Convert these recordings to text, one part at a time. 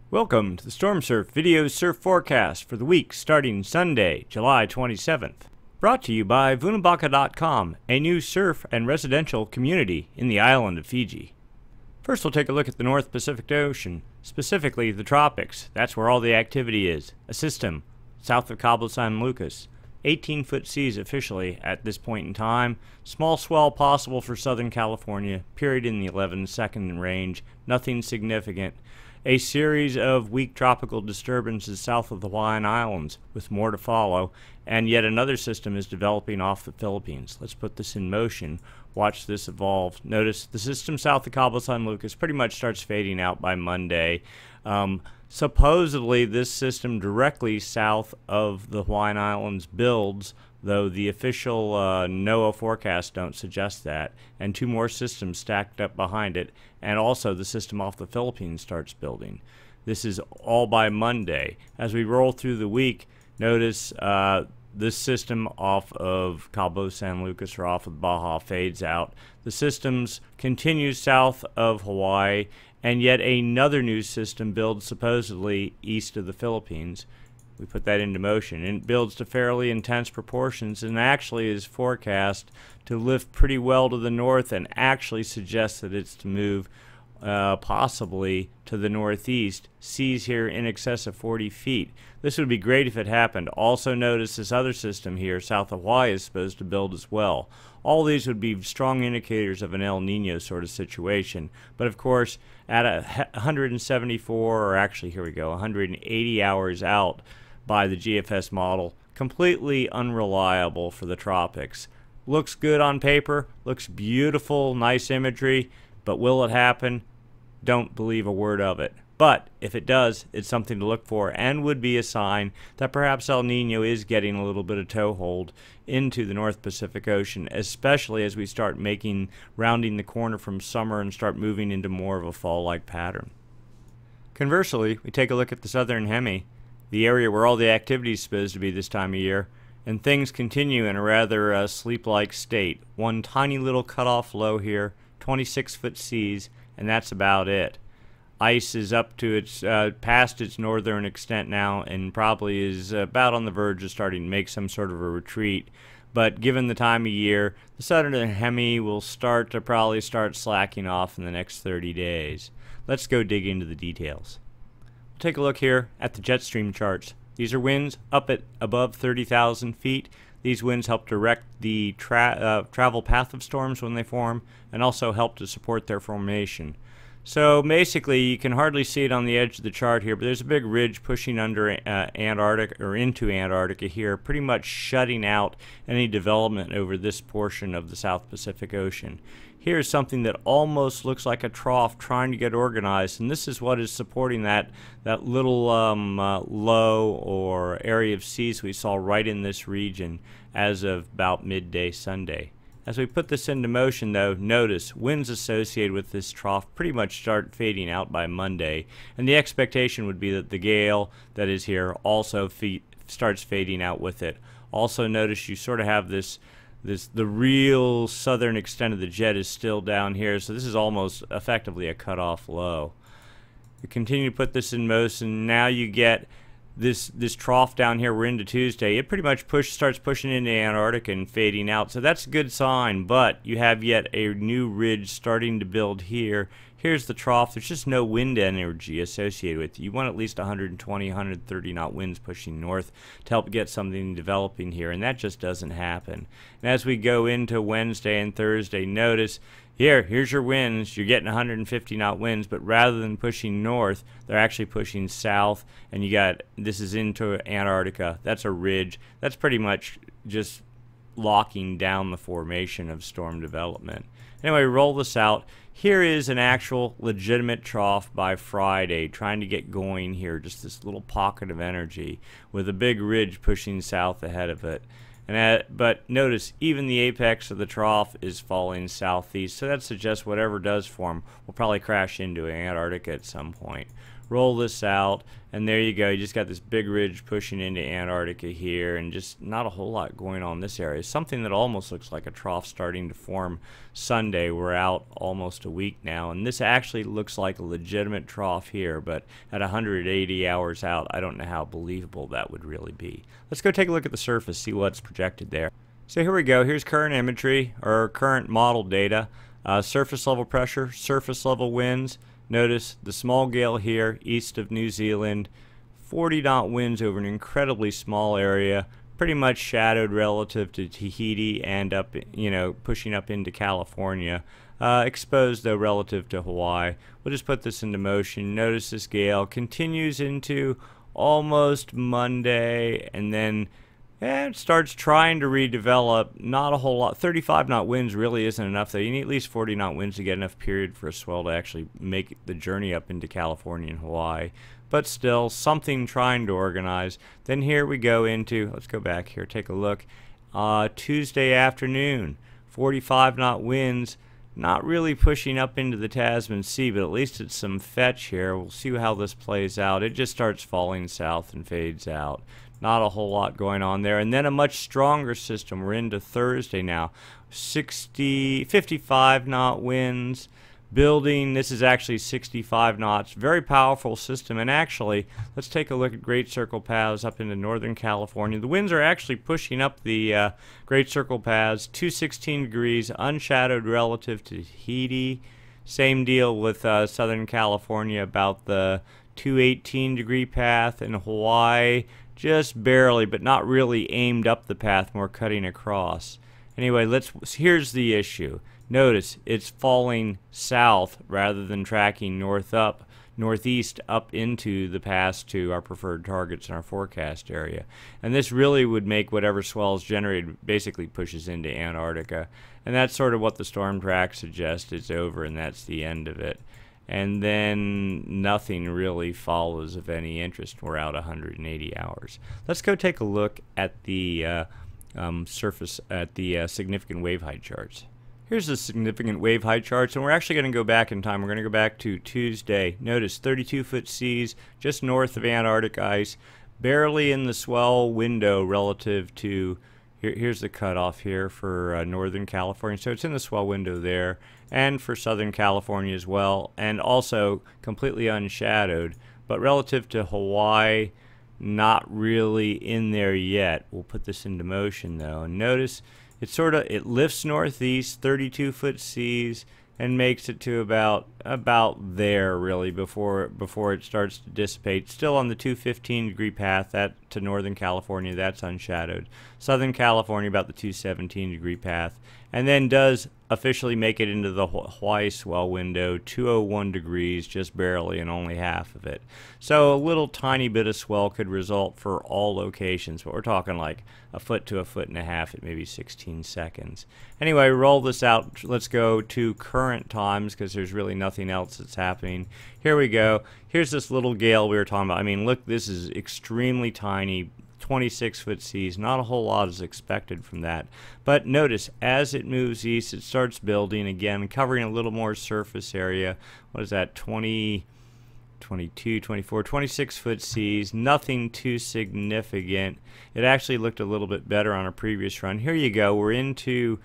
Welcome to the Stormsurf video surf forecast for the week starting Sunday, July 27th. Brought to you by Vunabaka.com, a new surf and residential community in the island of Fiji. First, we'll take a look at the North Pacific Ocean, specifically the tropics. That's where all the activity is. A system south of Cabo San Lucas. 18-foot seas officially at this point in time. Small swell possible for Southern California, period in the 11-second range. Nothing significant. A series of weak tropical disturbances south of the Hawaiian Islands, with more to follow, and yet another system is developing off the Philippines. Let's put this in motion. Watch this evolve. Notice the system south of Cabo San Lucas pretty much starts fading out by Monday. Supposedly, this system directly south of the Hawaiian Islands builds, though the official NOAA forecasts don't suggest that, and two more systems stacked up behind it, and also the system off the Philippines starts building. This is all by Monday. As we roll through the week, notice this system off of Cabo San Lucas or off of Baja fades out. The systems continue south of Hawaii, and yet another new system builds supposedly east of the Philippines. We put that into motion, and it builds to fairly intense proportions and actually is forecast to lift pretty well to the north and actually suggests that it's to move possibly to the northeast. Seas here in excess of 40 feet. This would be great if it happened. Also notice this other system here south of Hawaii is supposed to build as well. All these would be strong indicators of an El Nino sort of situation. But of course, at 174, or actually here we go, 180 hours out by the GFS model, completely unreliable for the tropics. Looks good on paper, looks beautiful, nice imagery, but will it happen? Don't believe a word of it. But if it does, it's something to look for and would be a sign that perhaps El Nino is getting a little bit of toehold into the North Pacific Ocean, especially as we start rounding the corner from summer and start moving into more of a fall-like pattern. Conversely, we take a look at the southern hemi, the area where all the activity is supposed to be this time of year, and things continue in a rather sleep-like state. One tiny little cutoff low here, 26-foot seas, and that's about it. Ice is up to its past its northern extent now and probably is about on the verge of starting to make some sort of a retreat. But given the time of year, the southern hemi will probably start slacking off in the next 30 days. Let's go dig into the details. We'll take a look here at the jet stream charts. These are winds up at above 30,000 feet. These winds help direct the travel path of storms when they form and also help to support their formation. So basically, you can hardly see it on the edge of the chart here, but there's a big ridge pushing under Antarctica or into Antarctica here, pretty much shutting out any development over this portion of the South Pacific Ocean. Here's something that almost looks like a trough trying to get organized, and this is what is supporting that little low or area of seas we saw right in this region as of about midday Sunday. As we put this into motion, though, notice winds associated with this trough pretty much start fading out by Monday, and the expectation would be that the gale that is here also starts fading out with it. Also notice you sort of have the real southern extent of the jet is still down here, so this is almost effectively a cutoff low. We continue to put this in motion. Now you get this trough down here. We're into Tuesday. It pretty much starts pushing into Antarctica and fading out, so that's a good sign. But you have yet a new ridge starting to build here. Here's the trough. There's just no wind energy associated with it. You want at least 120, 130 knot winds pushing north to help get something developing here, and that just doesn't happen. And as we go into Wednesday and Thursday, notice here's your winds. You're getting 150 knot winds, but rather than pushing north, they're actually pushing south, and this is into Antarctica. That's a ridge. That's pretty much just locking down the formation of storm development. Anyway, roll this out. Here is an actual legitimate trough by Friday, trying to get going here, just this little pocket of energy with a big ridge pushing south ahead of it. But notice, even the apex of the trough is falling southeast, so that suggests whatever does form will probably crash into Antarctica at some point. Roll this out, and there you go. You just got this big ridge pushing into Antarctica here, and just not a whole lot going on in this area. Something that almost looks like a trough starting to form Sunday. We're out almost a week now, and this actually looks like a legitimate trough here, but at 180 hours out, I don't know how believable that would really be. Let's go take a look at the surface, see what's projected there. So here we go. Here's current imagery, or current model data. Surface level pressure, surface level winds. Notice the small gale here east of New Zealand, 40 knot winds over an incredibly small area, pretty much shadowed relative to Tahiti and up, pushing up into California. Exposed though relative to Hawaii. We'll just put this into motion. Notice this gale continues into almost Monday, and then it starts trying to redevelop. Not a whole lot. 35 knot winds really isn't enough though. You need at least 40 knot winds to get enough period for a swell to actually make the journey up into California and Hawaii. But still, something trying to organize. Then here we go into, let's go back here, take a look. Tuesday afternoon, 45 knot winds. Not really pushing up into the Tasman Sea, but at least it's some fetch here. We'll see how this plays out. It just starts falling south and fades out. Not a whole lot going on there. And then a much stronger system. We're into Thursday now. 55 knot winds. Building, this is actually 65 knots. Very powerful system. And actually, let's take a look at Great Circle paths up into Northern California. The winds are actually pushing up the Great Circle paths. 216 degrees, unshadowed relative to Tahiti. Same deal with Southern California, about the 218 degree path. In Hawaii, just barely, but not really aimed up the path, more cutting across. Anyway, here's the issue. Notice it's falling south rather than tracking northeast up into the pass to our preferred targets in our forecast area. And this really would make whatever swell is generated basically pushes into Antarctica. And that's sort of what the storm track suggests. It's over, and that's the end of it. And then nothing really follows of any interest. We're out 180 hours. Let's go take a look at the surface, at the significant wave height charts. Here's the significant wave height charts, and we're actually going to go back in time. We're going to go back to Tuesday. Notice 32-foot seas just north of Antarctic ice, barely in the swell window relative to, here's the cutoff here for Northern California. So it's in the swell window there, and for Southern California as well, and also completely unshadowed. But relative to Hawaii, not really in there yet. We'll put this into motion though, and notice it lifts northeast, 32-foot seas, and makes it to about there really before it starts to dissipate. Still on the 215 degree path that to Northern California, that's unshadowed. Southern California about the 217 degree path, and then does officially make it into the Hawaii swell window, 201 degrees, just barely, and only half of it. So a little tiny bit of swell could result for all locations, but we're talking like a foot to a foot and a half at maybe 16 seconds. Anyway, roll this out. Let's go to current times because there's really nothing else that's happening. Here we go. Here's this little gale we were talking about. I mean, look, this is extremely tiny. 26-foot seas, not a whole lot is expected from that. But notice, as it moves east, it starts building again, covering a little more surface area. What is that, 20, 22, 24, 26-foot seas, nothing too significant. It actually looked a little bit better on a previous run. Here you go, we're into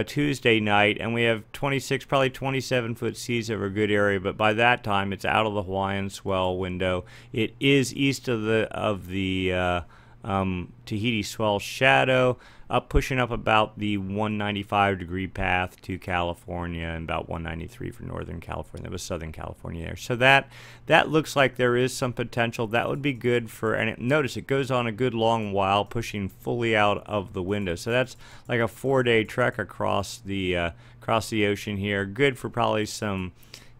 Tuesday night, and we have 26, probably 27-foot seas over a good area, but by that time, it's out of the Hawaiian swell window. It is east of the Tahiti swell shadow, pushing up about the 195 degree path to California, and about 193 for Northern California. That was Southern California there. So that looks like there is some potential. That would be good for, and notice it goes on a good long while, pushing fully out of the window. So that's like a 4-day trek across the ocean here. Good for probably some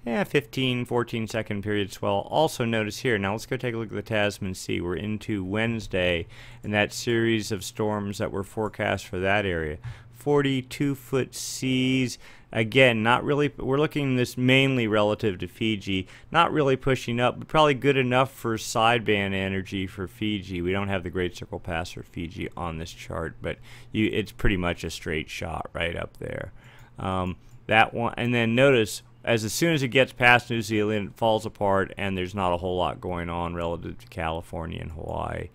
15, 14 second period swell. Also notice here, now let's go take a look at the Tasman Sea. We're into Wednesday, and that series of storms that were forecast for that area. 42-foot seas. Again, not really, we're looking at this mainly relative to Fiji. Not really pushing up, but probably good enough for sideband energy for Fiji. We don't have the Great Circle Pass for Fiji on this chart, but it's pretty much a straight shot right up there. That one, and then notice, as soon as it gets past New Zealand, it falls apart, and there's not a whole lot going on relative to California and Hawaii.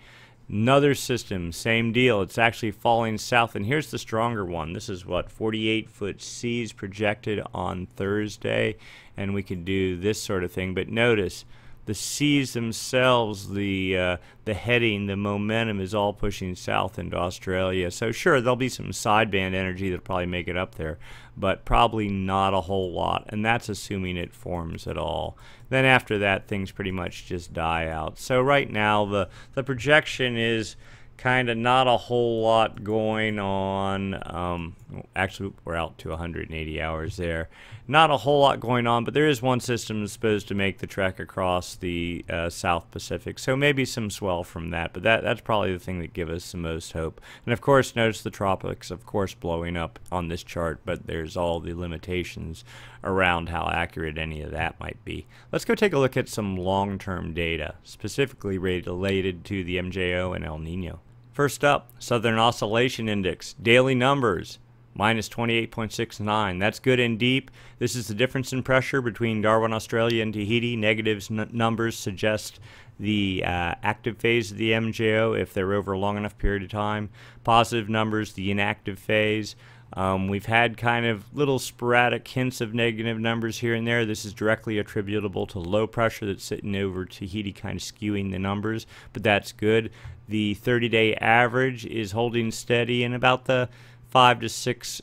Another system, same deal. It's actually falling south, and here's the stronger one. This is what, 48-foot seas projected on Thursday, and we can do this sort of thing. But notice, the seas themselves, the heading, the momentum is all pushing south into Australia. So sure, there'll be some sideband energy that'll probably make it up there, but probably not a whole lot, and that's assuming it forms at all. Then after that, things pretty much just die out. So right now, the projection is kind of not a whole lot going on. Actually, we're out to 180 hours there. Not a whole lot going on, but there is one system that's supposed to make the trek across the South Pacific. So maybe some swell from that, but that's probably the thing that gives us the most hope. And of course, notice the tropics, of course, blowing up on this chart, but there's all the limitations around how accurate any of that might be. Let's go take a look at some long-term data, specifically related to the MJO and El Nino. First up, Southern Oscillation Index, daily numbers, minus 28.69. That's good and deep. This is the difference in pressure between Darwin, Australia, and Tahiti. Negative numbers suggest the active phase of the MJO if they're over a long enough period of time. Positive numbers, the inactive phase. We've had kind of little sporadic hints of negative numbers here and there. This is directly attributable to low pressure that's sitting over Tahiti, kind of skewing the numbers, but that's good. The 30-day average is holding steady in about the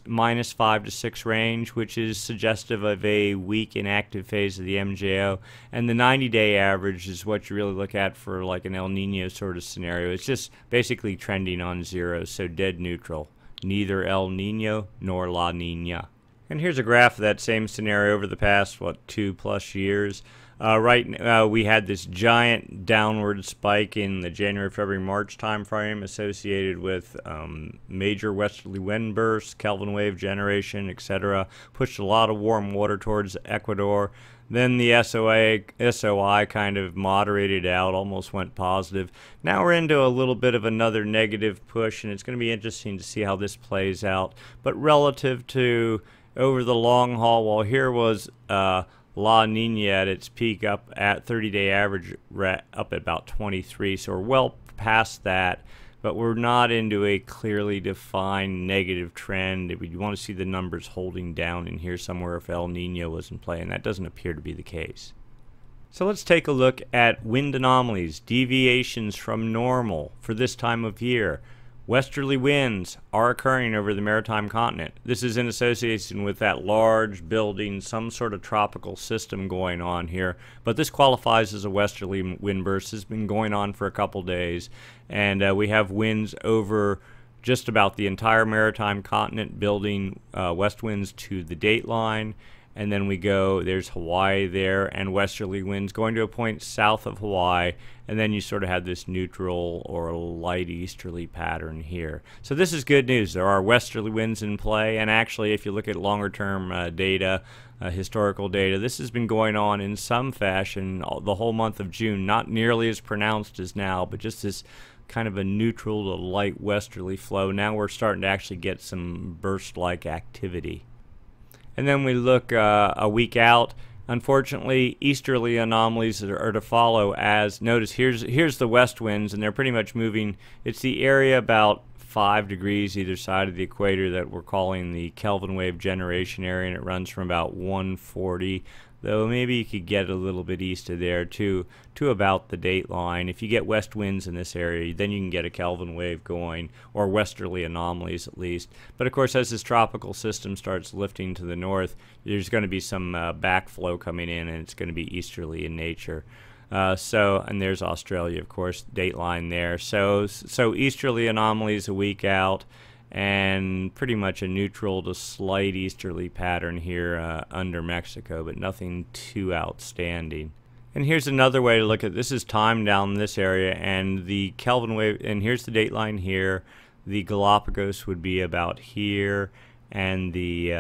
minus 5 to 6 range, which is suggestive of a weak inactive phase of the MJO. And the 90-day average is what you really look at for like an El Nino sort of scenario. It's just basically trending on zero, so dead neutral. Neither El Nino nor La Nina. And here's a graph of that same scenario over the past, 2+ years. Right now, we had this giant downward spike in the January, February, March time frame associated with major westerly wind bursts, Kelvin wave generation, etc. Pushed a lot of warm water towards Ecuador. Then the SOI kind of moderated out, almost went positive. Now we're into a little bit of another negative push, and it's going to be interesting to see how this plays out. But relative to over the long haul, while here was La Nina at its peak up at 30-day average up at about 23, so we're well past that, but we're not into a clearly defined negative trend. We want to see the numbers holding down in here somewhere if El Nino was in play, and that doesn't appear to be the case. So let's take a look at wind anomalies, deviations from normal for this time of year. Westerly winds are occurring over the maritime continent. This is in association with that large building, some sort of tropical system going on here. But this qualifies as a westerly wind burst. It's been going on for a couple days. And we have winds over just about the entire maritime continent, building west winds to the dateline. And then we go, there's Hawaii there, and westerly winds going to a point south of Hawaii, and then you sort of have this neutral or light easterly pattern here. So this is good news. There are westerly winds in play, and actually if you look at longer term data, historical data, this has been going on in some fashion the whole month of June, not nearly as pronounced as now, but just this kind of a neutral to light westerly flow. Now we're starting to actually get some burst-like activity. And then we look a week out. Unfortunately, easterly anomalies are to follow. As notice, here's the west winds, and they're pretty much moving. It's the area about 5 degrees either side of the equator that we're calling the Kelvin wave generation area, and it runs from about 140. Though maybe you could get a little bit east of there to about the date line. If you get west winds in this area, then you can get a Kelvin wave going, or westerly anomalies at least. But of course, as this tropical system starts lifting to the north, there's going to be some backflow coming in, and it's going to be easterly in nature. And there's Australia, of course, date line there. So easterly anomalies a week out, and pretty much a neutral to slight easterly pattern here under Mexico, but nothing too outstanding. And here's another way to look at this. Is time down this area, and the Kelvin wave, and here's the date line here. The Galapagos would be about here, and the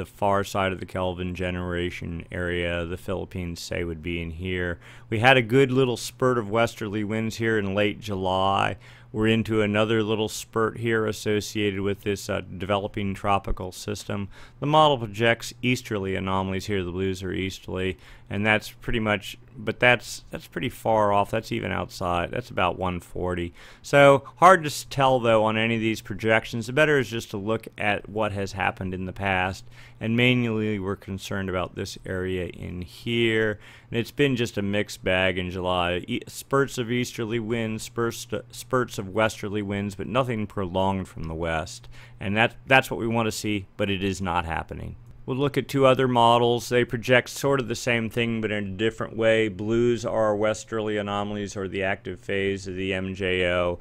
far side of the Kelvin generation area, the Philippines, say, would be in here. We had a good little spurt of westerly winds here in late July. We're into another little spurt here associated with this developing tropical system. The model projects easterly anomalies here. The blues are easterly, and that's pretty much, but that's pretty far off. That's even outside. That's about 140. So hard to tell though on any of these projections. The better is just to look at what has happened in the past, and mainly we're concerned about this area in here. And it's been just a mixed bag in July. Spurts of easterly winds, spurts of westerly winds, but nothing prolonged from the west. And that's what we want to see, but it is not happening. We'll look at two other models. They project sort of the same thing, but in a different way. Blues are westerly anomalies, or the active phase of the MJO.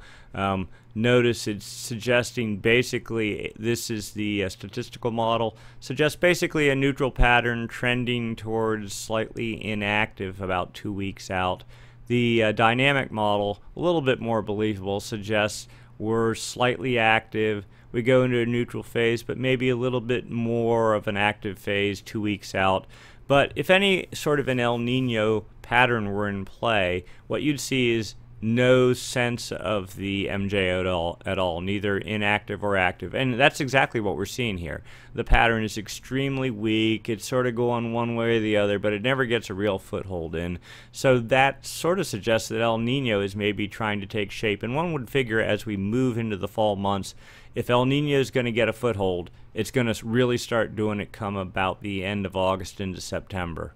Notice it's suggesting basically, this is the statistical model, suggests basically a neutral pattern trending towards slightly inactive about 2 weeks out. The dynamic model, a little bit more believable, suggests we're slightly active, we go into a neutral phase, but maybe a little bit more of an active phase 2 weeks out. But if any sort of an El Nino pattern were in play, what you'd see is no sense of the MJO at all, neither inactive or active. And that's exactly what we're seeing here. The pattern is extremely weak. It's sort of going one way or the other, but it never gets a real foothold in. So that sort of suggests that El Nino is maybe trying to take shape. And one would figure as we move into the fall months, if El Nino is going to get a foothold, it's going to really start doing it come about the end of August into September.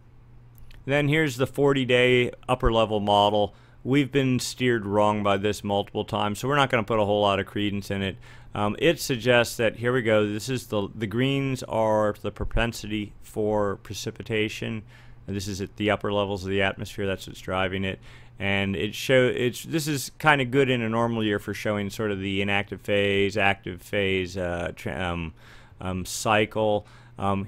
Then here's the 40-day upper level model. We've been steered wrong by this multiple times, so we're not going to put a whole lot of credence in it. It suggests that, here we go, this is the greens are the propensity for precipitation, and this is at the upper levels of the atmosphere. That's what's driving it. And this is kind of good in a normal year for showing sort of the inactive phase, active phase cycle.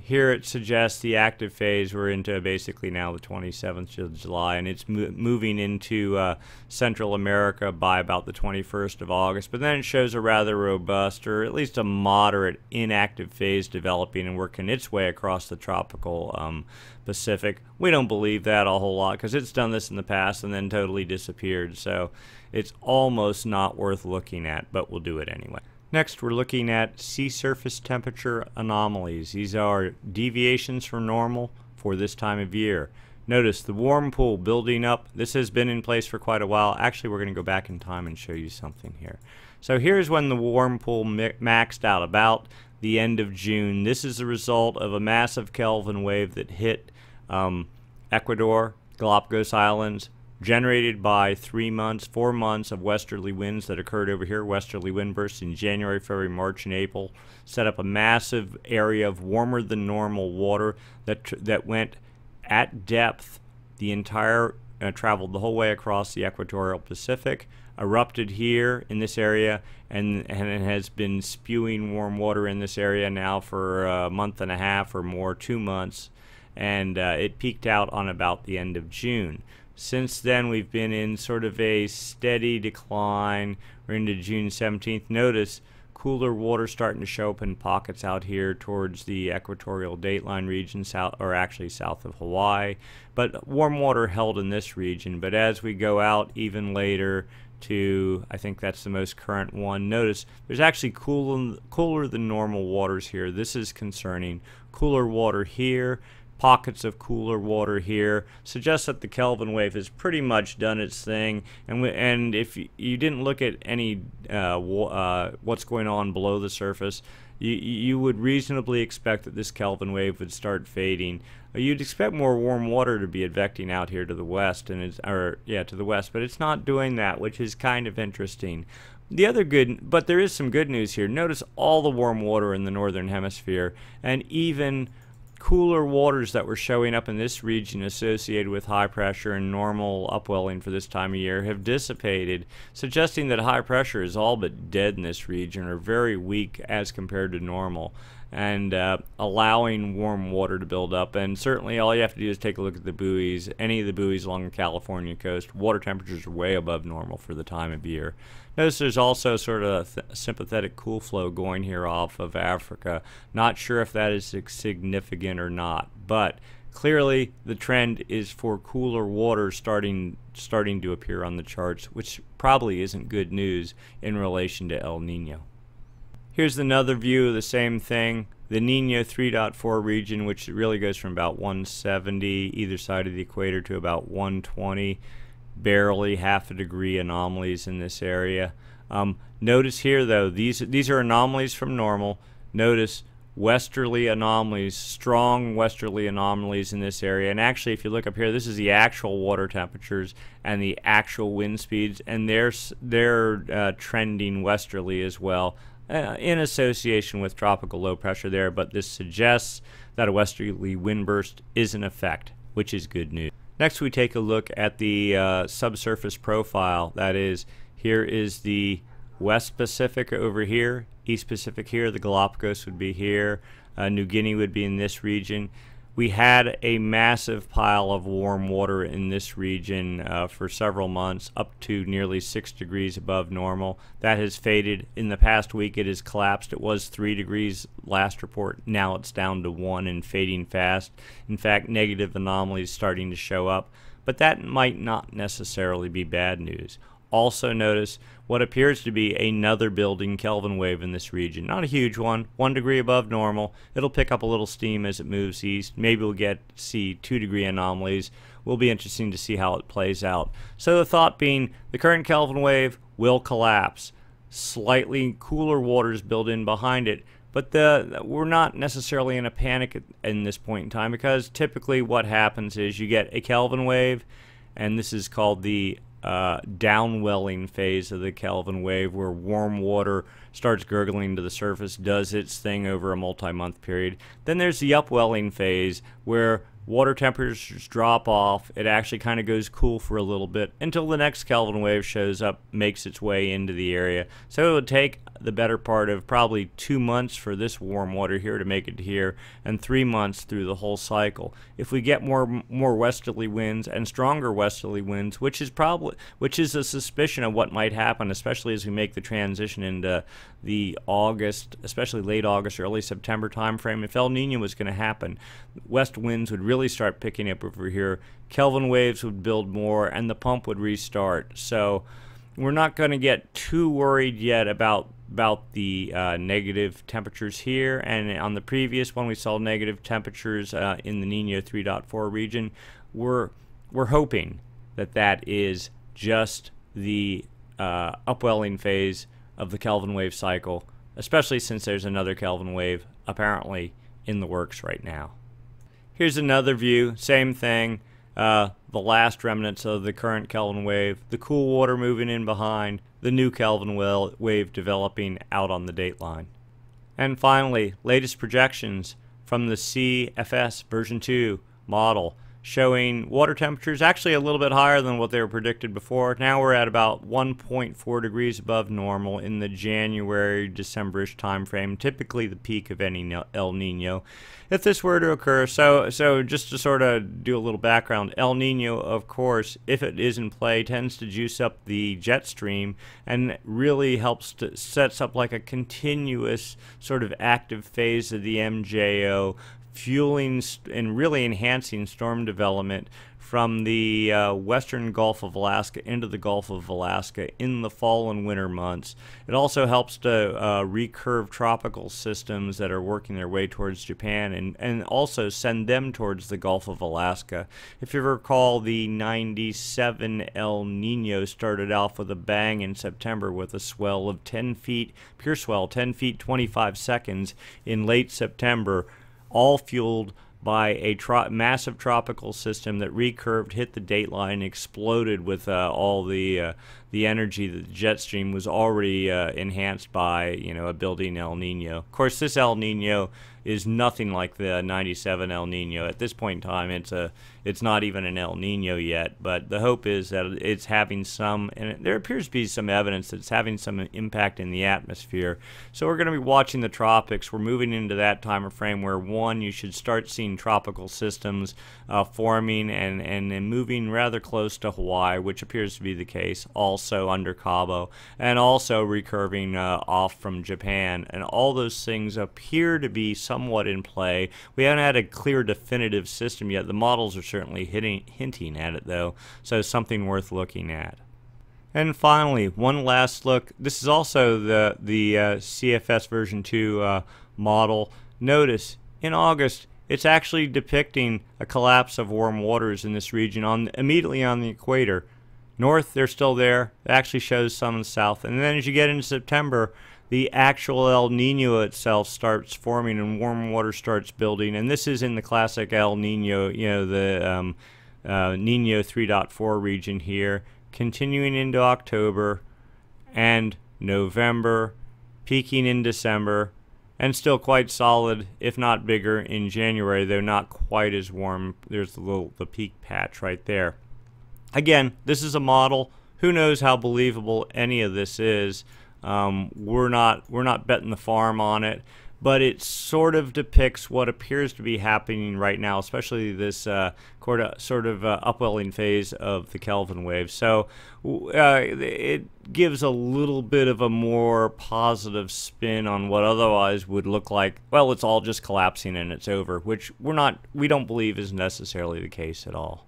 Here it suggests the active phase. We're into basically now the 27th of July, and it's moving into Central America by about the 21st of August. But then it shows a rather robust, or at least a moderate, inactive phase developing and working its way across the tropical Pacific. We don't believe that a whole lot because it's done this in the past and then totally disappeared. So it's almost not worth looking at, but we'll do it anyway. Next, we're looking at sea surface temperature anomalies. These are deviations from normal for this time of year. Notice the warm pool building up. This has been in place for quite a while. Actually, we're going to go back in time and show you something here. So here's when the warm pool maxed out, about the end of June. This is the result of a massive Kelvin wave that hit Ecuador, Galapagos Islands, generated by 4 months of westerly winds that occurred over here. Westerly wind bursts in January, February, March, and April set up a massive area of warmer than normal water that went at depth the entire, traveled the whole way across the equatorial Pacific, erupted here in this area, and it has been spewing warm water in this area now for a month and a half or more, 2 months, and it peaked out on about the end of June. Since then, we've been in sort of a steady decline. We're into June 17th. Notice cooler water starting to show up in pockets out here towards the equatorial dateline region, south of Hawaii. But warm water held in this region. But as we go out even later to, I think that's the most current one, notice there's actually cooler than normal waters here. This is concerning. Cooler water here. Pockets of cooler water here suggests that the Kelvin wave has pretty much done its thing, and if you didn't look at any what's going on below the surface, you would reasonably expect that this Kelvin wave would start fading. You'd expect more warm water to be advecting out here to the west, to the west, but it's not doing that, which is kind of interesting. But there is some good news here. Notice all the warm water in the northern hemisphere, and even cooler waters that were showing up in this region associated with high pressure and normal upwelling for this time of year have dissipated, suggesting that high pressure is all but dead in this region, or very weak as compared to normal, and allowing warm water to build up. And certainly all you have to do is take a look at the buoys. Any of the buoys along the California coast, water temperatures are way above normal for the time of year. Notice there's also sort of a sympathetic cool flow going here off of Africa. Not sure if that is significant or not, but Clearly, the trend is for cooler water starting to appear on the charts, which probably isn't good news in relation to El Nino. Here's another view of the same thing. The Nino 3.4 region, which really goes from about 170 either side of the equator to about 120, barely half a degree anomalies in this area. Notice here though, these are anomalies from normal. Notice westerly anomalies, strong westerly anomalies in this area. And actually, if you look up here, this is the actual water temperatures and the actual wind speeds, and they're trending westerly as well, in association with tropical low pressure there. But this suggests that a westerly wind burst is in effect, which is good news. Next, we take a look at the subsurface profile. That is, here is the West Pacific over here, East Pacific here, the Galapagos would be here, New Guinea would be in this region. We had a massive pile of warm water in this region for several months, up to nearly 6 degrees above normal. That has faded. In the past week it has collapsed. It was 3 degrees last report. Now it's down to 1 and fading fast. In fact, negative anomalies starting to show up, but that might not necessarily be bad news. Also notice what appears to be another building Kelvin wave in this region. Not a huge one, 1 degree above normal. It'll pick up a little steam as it moves east. Maybe we'll see 2 degree anomalies. Will be interesting to see how it plays out. So the thought being, the current Kelvin wave will collapse. Slightly cooler waters built in behind it. But we're not necessarily in a panic in this point in time, because typically what happens is you get a Kelvin wave, and this is called the downwelling phase of the Kelvin wave, where warm water starts gurgling to the surface, does its thing over a multi-month period. Then there's the upwelling phase, where water temperatures drop off. It actually kind of goes cool for a little bit until the next Kelvin wave shows up, makes its way into the area. So it would take the better part of probably 2 months for this warm water here to make it here, and 3 months through the whole cycle. If we get more westerly winds and stronger westerly winds, which is a suspicion of what might happen, especially as we make the transition into the August, especially late August, early September time frame. If El Nino was going to happen, west winds would really start picking up over here. Kelvin waves would build more, and the pump would restart. So we're not going to get too worried yet about the negative temperatures here. And on the previous one, we saw negative temperatures in the Nino 3.4 region. We're hoping that is just the upwelling phase of the Kelvin wave cycle, especially since there's another Kelvin wave apparently in the works right now. Here's another view, same thing. The last remnants of the current Kelvin wave, the cool water moving in behind, the new Kelvin wave developing out on the dateline. And finally, latest projections from the CFS version 2 model, showing water temperatures actually a little bit higher than what they were predicted before. Now we're at about 1.4 degrees above normal in the January-December-ish time frame, typically the peak of any El Nino. If this were to occur, so just to sort of do a little background, El Nino, of course, if it is in play, tends to juice up the jet stream and really helps to sets up like a continuous sort of active phase of the MJO, fueling and really enhancing storm development from the western Gulf of Alaska into the Gulf of Alaska in the fall and winter months. It also helps to recurve tropical systems that are working their way towards Japan, and also send them towards the Gulf of Alaska. If you recall, the 97 El Nino started off with a bang in September with a swell of 10 feet, pure swell, 10 feet 25 seconds in late September, all fueled by a massive tropical system that recurved, hit the dateline, exploded with all the energy that the jet stream was already enhanced by, a building El Nino. Of course, this El Nino is nothing like the 97 El Nino. At this point in time, it's not even an El Nino yet, but the hope is that it's having some, and there appears to be some evidence that it's having some impact in the atmosphere. So we're going to be watching the tropics. We're moving into that time frame where, one, you should start seeing tropical systems forming and moving rather close to Hawaii, which appears to be the case, also under Cabo, and also recurving off from Japan. And all those things appear to be somewhat in play. We haven't had a clear definitive system yet. The models are certainly hinting at it though, so something worth looking at. And finally, one last look. This is also the CFS version 2 model. Notice in August it's actually depicting a collapse of warm waters in this region immediately on the equator. North, they're still there. It actually shows some in the south. And then as you get into September, the actual El Nino itself starts forming and warm water starts building. And this is in the classic El Nino, the Nino 3.4 region here, continuing into October and November, peaking in December, and still quite solid, if not bigger, in January, though not quite as warm. There's the peak patch right there. Again, this is a model. Who knows how believable any of this is? We're not betting the farm on it, but it sort of depicts what appears to be happening right now, especially this sort of upwelling phase of the Kelvin wave. So it gives a little bit of a more positive spin on what otherwise would look like, well, it's all just collapsing and it's over, which we don't believe is necessarily the case at all.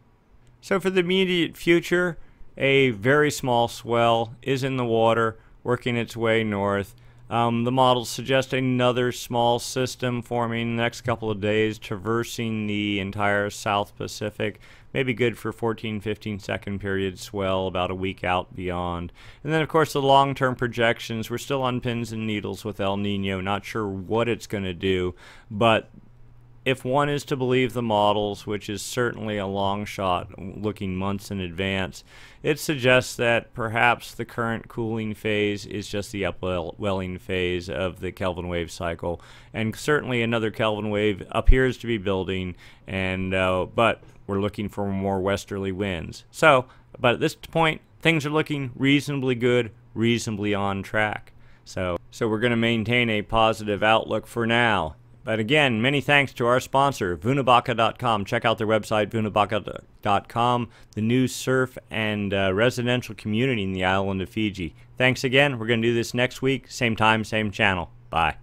So for the immediate future, a very small swell is in the water, working its way north. The models suggest another small system forming in the next couple of days, traversing the entire South Pacific. Maybe good for 14-15 second period swell about a week out beyond. And then of course the long-term projections, we're still on pins and needles with El Nino, not sure what it's going to do, but if one is to believe the models, which is certainly a long shot looking months in advance, it suggests that perhaps the current cooling phase is just the upwelling phase of the Kelvin wave cycle, and certainly another Kelvin wave appears to be building, and but we're looking for more westerly winds. So, but at this point, things are looking reasonably good, reasonably on track. So we're going to maintain a positive outlook for now. But again, many thanks to our sponsor, Vunabaka.com. Check out their website, Vunabaka.com, the new surf and residential community in the island of Fiji. Thanks again. We're going to do this next week. Same time, same channel. Bye.